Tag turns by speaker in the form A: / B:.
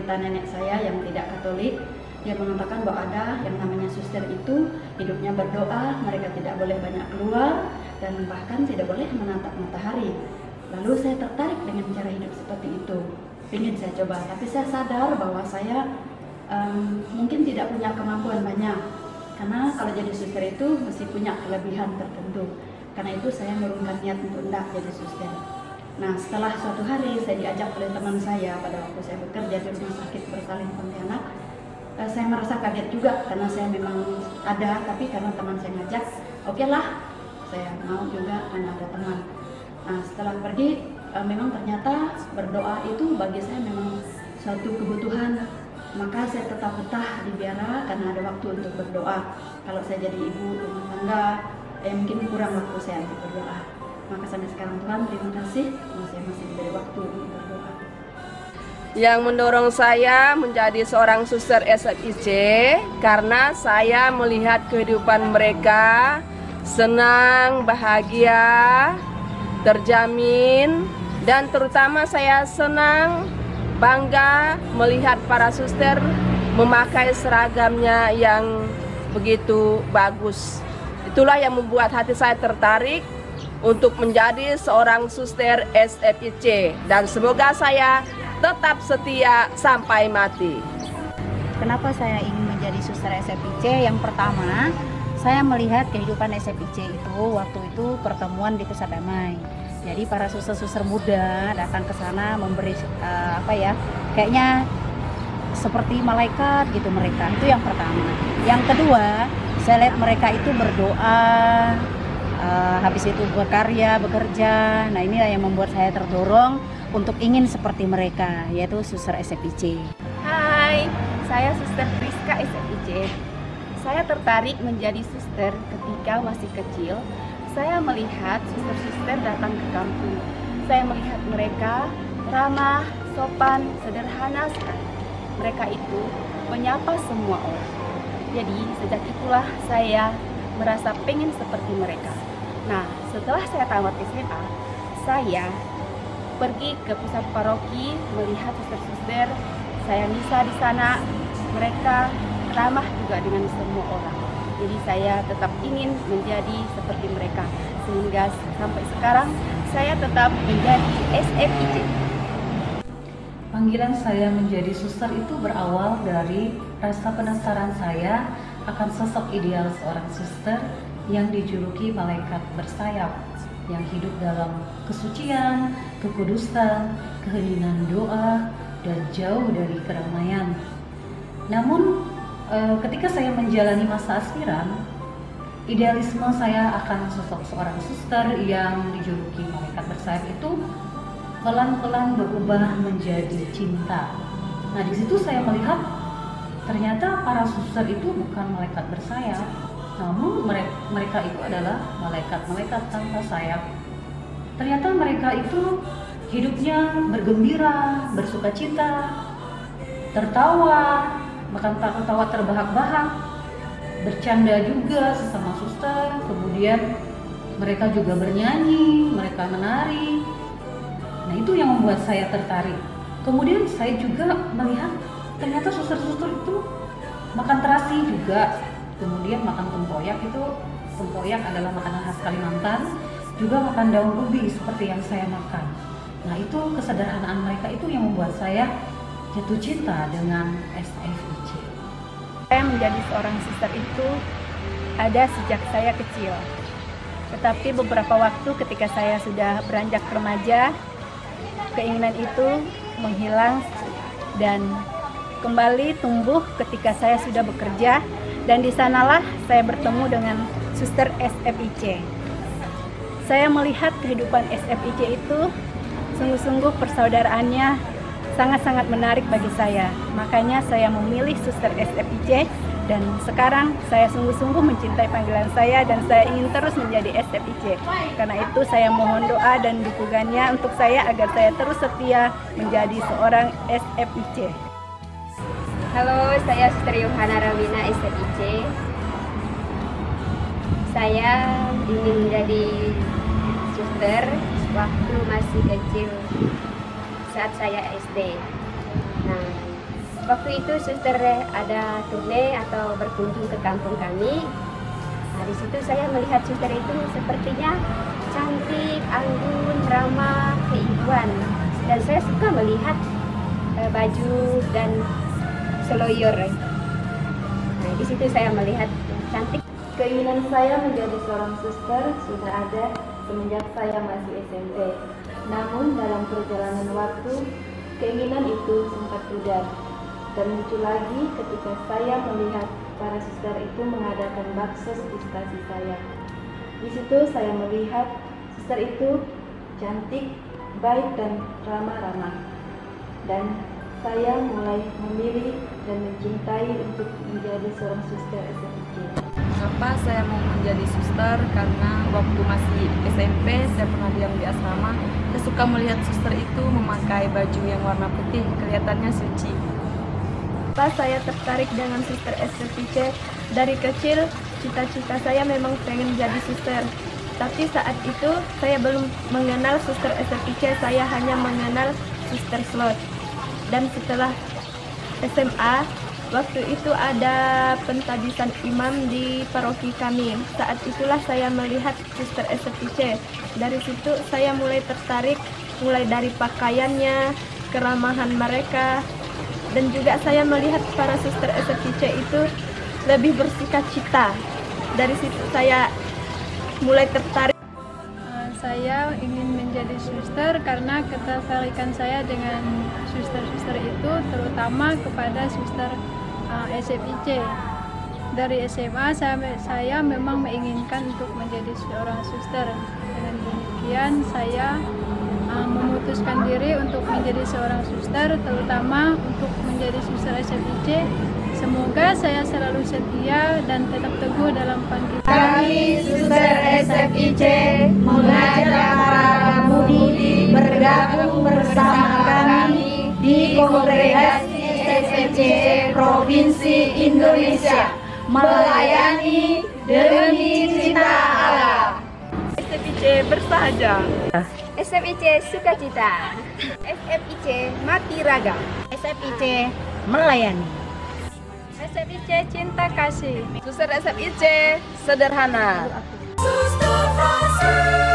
A: cerita nenek saya yang tidak Katolik. Dia mengatakan bahwa ada yang namanya suster itu hidupnya berdoa, mereka tidak boleh banyak keluar, dan bahkan tidak boleh menatap matahari. Lalu saya tertarik dengan cara hidup seperti itu. Ingin saya coba, tapi saya sadar bahwa saya mungkin tidak punya kemampuan banyak. Karena kalau jadi suster itu mesti punya kelebihan tertentu. Karena itu saya merunkan niat untuk tidak jadi suster. Nah, setelah suatu hari saya diajak oleh teman saya pada waktu saya bekerja di rumah sakit bersalin Pontianak. Saya merasa kaget juga karena saya memang ada, tapi karena teman saya ngajak, oke lah, saya mau juga karena ada teman. Nah, setelah pergi, memang ternyata berdoa itu bagi saya memang suatu kebutuhan. Maka saya tetap betah di biara karena ada waktu untuk berdoa. Kalau saya jadi ibu rumah tangga, mungkin kurang waktu saya untuk berdoa. Maka sampai sekarang Tuhan terima kasih, masih diberi waktu untuk berdoa.
B: Yang mendorong saya menjadi seorang suster SFIC karena saya melihat kehidupan mereka senang, bahagia, terjamin, dan terutama saya senang, bangga melihat para suster memakai seragamnya yang begitu bagus. Itulah yang membuat hati saya tertarik untuk menjadi seorang suster SFIC, dan semoga saya tetap setia sampai mati.
C: Kenapa saya ingin menjadi suster SFIC? Yang pertama, saya melihat kehidupan SFIC itu waktu itu pertemuan di Pusat Damai. Jadi para suster-suster muda datang ke sana memberi kayaknya seperti malaikat gitu mereka. Itu yang pertama. Yang kedua, saya lihat mereka itu berdoa, habis itu berkarya, bekerja. Nah, inilah yang membuat saya terdorong untuk ingin seperti mereka, yaitu suster SFIC.
D: Hai, saya suster Priska SFIC. Saya tertarik menjadi suster ketika masih kecil. Saya melihat suster-suster datang ke kampung. Saya melihat mereka ramah, sopan, sederhana sekali. Mereka itu menyapa semua orang. Jadi sejak itulah saya merasa pengen seperti mereka. Nah, setelah saya tamat SMA, saya pergi ke pusat paroki melihat suster-suster. Saya misa di sana. Mereka ramah juga dengan semua orang. Jadi saya tetap ingin menjadi seperti mereka, sehingga sampai sekarang saya tetap menjadi SFIC.
E: Panggilan saya menjadi suster itu berawal dari rasa penasaran saya akan sosok ideal seorang suster yang dijuluki malaikat bersayap, yang hidup dalam kesucian, kekudusan, keheningan doa, dan jauh dari keramaian. Namun, ketika saya menjalani masa aspiran, idealisme saya akan sosok seorang suster yang dijuluki malaikat bersayap itu pelan-pelan berubah menjadi cinta. Nah, di situ saya melihat ternyata para suster itu bukan malaikat bersayap, namun mereka itu adalah malaikat-malaikat tanpa sayap. Ternyata mereka itu hidupnya bergembira, bersukacita, tertawa, bahkan tertawa terbahak-bahak, bercanda juga sesama suster. Kemudian mereka juga bernyanyi, mereka menari. Nah, itu yang membuat saya tertarik. Kemudian saya juga melihat ternyata suster-suster itu makan terasi juga. Kemudian makan tempoyak, itu tempoyak adalah makanan khas Kalimantan. Juga makan daun ubi seperti yang saya makan. Nah, itu kesederhanaan mereka itu yang membuat saya jatuh cinta dengan SFIC.
D: Saya menjadi seorang suster itu ada sejak saya kecil. Tetapi beberapa waktu ketika saya sudah beranjak remaja, keinginan itu menghilang dan kembali tumbuh ketika saya sudah bekerja, dan di sanalah saya bertemu dengan suster SFIC. Saya melihat kehidupan SFIC itu sungguh-sungguh persaudaraannya sangat-sangat menarik bagi saya. Makanya saya memilih suster SFIC, dan sekarang saya sungguh-sungguh mencintai panggilan saya dan saya ingin terus menjadi SFIC. Karena itu saya mohon doa dan dukungannya untuk saya agar saya terus setia menjadi seorang SFIC.
F: Halo, saya Suster Yohana Rawina SFIC. Saya ingin menjadi suster waktu masih kecil, saat saya SD. Nah, Waktu itu suster ada turne atau berkunjung ke kampung kami. Nah, di situ saya melihat suster itu sepertinya cantik, anggun, ramah, keibuan. Dan saya suka melihat baju dan seloyor. Nah, di situ saya melihat cantik.
G: Keinginan saya menjadi seorang suster sudah ada semenjak saya masih SMP. Namun dalam perjalanan waktu, keinginan itu sempat pudar dan muncul lagi ketika saya melihat para suster itu mengadakan baksos di stasi saya. Di situ saya melihat suster itu cantik, baik dan ramah-ramah. Dan saya mulai memilih dan mencintai untuk menjadi seorang suster SFIC.
H: Kenapa saya mau menjadi suster? Karena waktu masih SMP saya pernah diam di asrama. Saya suka melihat suster itu memakai baju yang warna putih, kelihatannya suci.
D: Pas saya tertarik dengan suster SFIC, dari kecil cita-cita saya memang pengen jadi suster. Tapi saat itu saya belum mengenal suster SFIC, saya hanya mengenal suster slot. Dan setelah SMA, waktu itu ada pentahbisan imam di paroki kami. Saat itulah saya melihat suster SFIC. Dari situ saya mulai tertarik, mulai dari pakaiannya, keramahan mereka, dan juga saya melihat para suster SFIC itu lebih bersukacita. Dari situ saya mulai tertarik.
I: Saya ingin menjadi suster karena ketertarikan saya dengan suster-suster itu terutama kepada suster SFIC. Dari SMA saya memang menginginkan untuk menjadi seorang suster. Dengan demikian saya memutuskan diri untuk menjadi seorang suster, terutama untuk menjadi suster SFIC. Semoga saya selalu setia dan tetap teguh dalam panggilan.
J: Kami suster SFIC mengajak para pemudi bergabung bersama kami di Kongregasi SFIC Provinsi Indonesia melayani demi cita Allah.
B: SFIC bersahaja.
F: SFIC sukacita. SFIC mati raga.
C: SFIC melayani.
I: SFIC cinta kasih.
B: Suster SFIC sederhana.
J: Suster Francis.